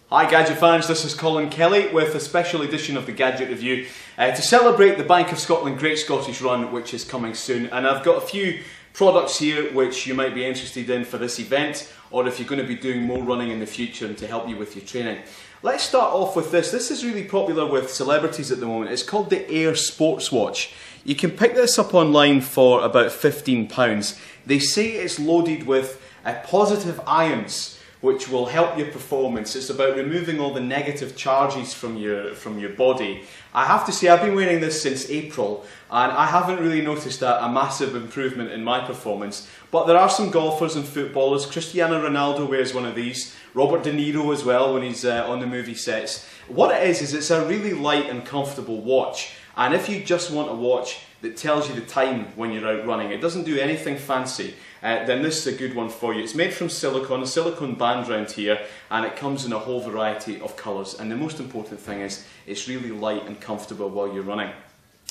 Hi Gadget fans, this is Colin Kelly with a special edition of the Gadget Review to celebrate the Bank of Scotland Great Scottish Run, which is coming soon. And I've got a few products here which you might be interested in for this event, or if you're going to be doing more running in the future and to help you with your training. Let's start off with this. This is really popular with celebrities at the moment. It's called the Air Sports Watch. You can pick this up online for about £15. They say it's loaded with positive ions, which will help your performance. It's about removing all the negative charges from your body. I have to say, I've been wearing this since April and I haven't really noticed a massive improvement in my performance. But there are some golfers and footballers. Cristiano Ronaldo wears one of these. Robert De Niro as well when he's on the movie sets. What it is it's a really light and comfortable watch. And if you just want a watch that tells you the time when you're out running, it doesn't do anything fancy, then this is a good one for you. It's made from silicone, a silicone band round here, and it comes in a whole variety of colours. And the most important thing is it's really light and comfortable while you're running.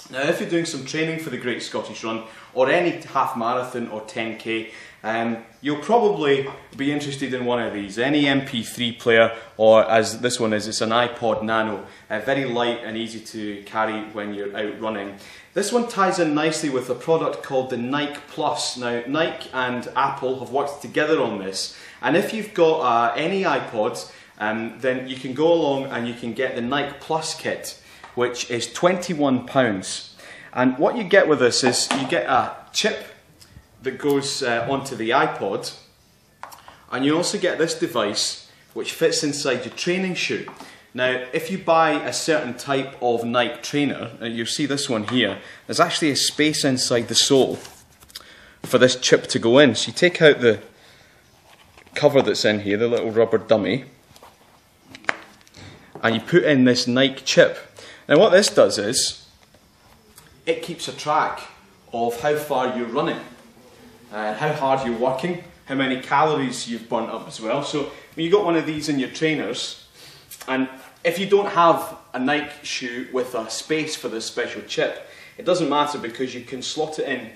Now, if you're doing some training for the Great Scottish Run, or any half marathon or 10k, you'll probably be interested in one of these. Any MP3 player, or as this one is, it's an iPod Nano. Very light and easy to carry when you're out running. This one ties in nicely with a product called the Nike Plus. Now, Nike and Apple have worked together on this, and if you've got any iPods, then you can go along and you can get the Nike Plus kit, which is £21. And what you get with this is you get a chip that goes onto the iPod, and you also get this device which fits inside your training shoe. Now, if you buy a certain type of Nike trainer, you'll see this one here, there's actually a space inside the sole for this chip to go in. So you take out the cover that's in here, the little rubber dummy, and you put in this Nike chip. Now what this does is, it keeps a track of how far you're running, how hard you're working, how many calories you've burnt up as well. So when you've got one of these in your trainers, and if you don't have a Nike shoe with a space for this special chip, it doesn't matter because you can slot it in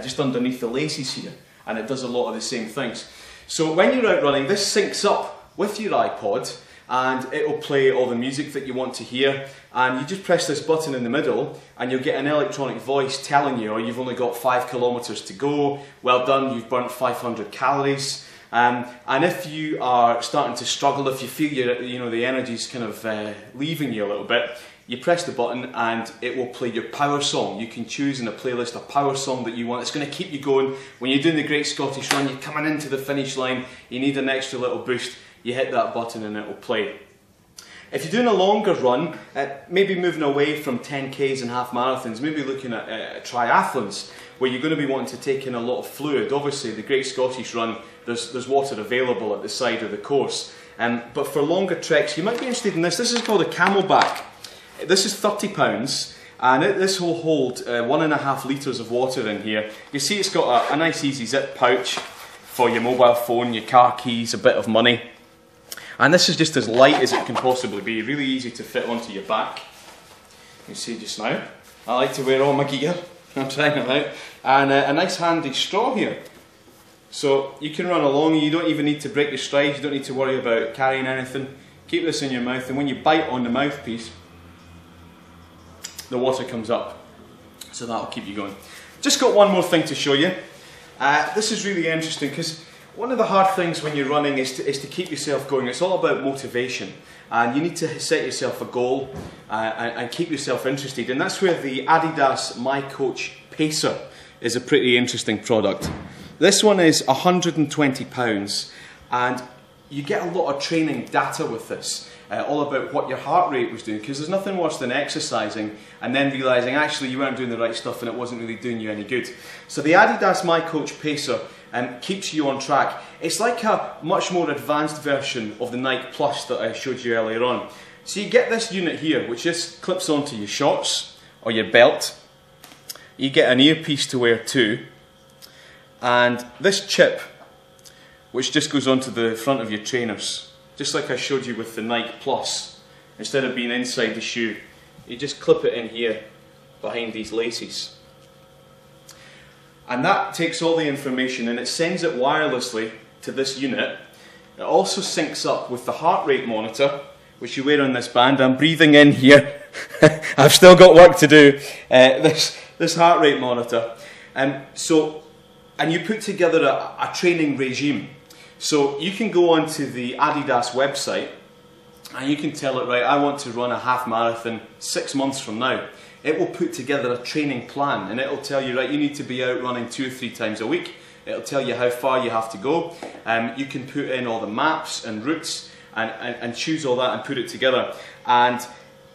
just underneath the laces here, and it does a lot of the same things. So when you're out running, this syncs up with your iPod, and it will play all the music that you want to hear, and you just press this button in the middle and you'll get an electronic voice telling you, oh, you've only got 5 kilometers to go, well done, you've burnt 500 calories. And if you are starting to struggle, if you feel the energy's kind of leaving you a little bit, you press the button and it will play your power song. You can choose in a playlist a power song that you want. It's going to keep you going. When you're doing the Great Scottish Run, you're coming into the finish line, you need an extra little boost, you hit that button and it will play. If you're doing a longer run, maybe moving away from 10Ks and half marathons, maybe looking at triathlons, where you're going to be wanting to take in a lot of fluid. Obviously, the Great Scottish Run, there's water available at the side of the course. But for longer treks, you might be interested in this. This is called a Camelback. This is £30, and this will hold 1.5 litres of water in here. You see it's got a nice easy zip pouch for your mobile phone, your car keys, a bit of money. And this is just as light as it can possibly be, really easy to fit onto your back. You see just now, I like to wear all my gear, I'm trying it out. And a nice handy straw here. So you can run along, you don't even need to break your stride, you don't need to worry about carrying anything. Keep this in your mouth, and when you bite on the mouthpiece, the water comes up. So that'll keep you going. Just got one more thing to show you. This is really interesting because one of the hard things when you're running is to keep yourself going. It's all about motivation, and you need to set yourself a goal and keep yourself interested, and that's where the Adidas My Coach Pacer is a pretty interesting product. This one is £120, and you get a lot of training data with this, all about what your heart rate was doing, because there's nothing worse than exercising and then realising actually you weren't doing the right stuff and it wasn't really doing you any good. So the Adidas My Coach Pacer keeps you on track. It's like a much more advanced version of the Nike Plus that I showed you earlier on. So you get this unit here, which just clips onto your shorts or your belt. You get an earpiece to wear too, and this chip, which just goes onto the front of your trainers, just like I showed you with the Nike Plus. Instead of being inside the shoe, you just clip it in here behind these laces. And that takes all the information and it sends it wirelessly to this unit, It also syncs up with the heart rate monitor, which you wear on this band. I'm breathing in here. I've still got work to do. This heart rate monitor. And you put together a training regime. So you can go onto the Adidas website and you can tell it, right, I want to run a half marathon 6 months from now. It will put together a training plan, and it will tell you, right, you need to be out running 2 or 3 times a week. It'll tell you how far you have to go. You can put in all the maps and routes and choose all that and put it together. And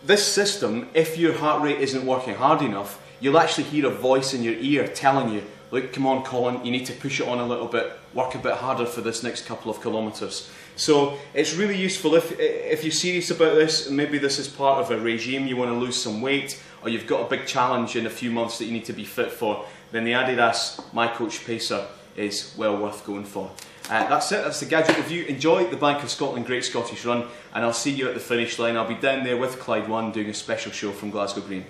this system, if your heart rate isn't working hard enough, you'll actually hear a voice in your ear telling you, look, come on Colin, you need to push it on a little bit, work a bit harder for this next couple of kilometres. So it's really useful if you're serious about this, and maybe this is part of a regime, you want to lose some weight, or you've got a big challenge in a few months that you need to be fit for, then the Adidas My Coach Pacer is well worth going for. That's it, that's the Gadget review. Enjoy the Bank of Scotland Great Scottish Run, and I'll see you at the finish line. I'll be down there with Clyde 1 doing a special show from Glasgow Green.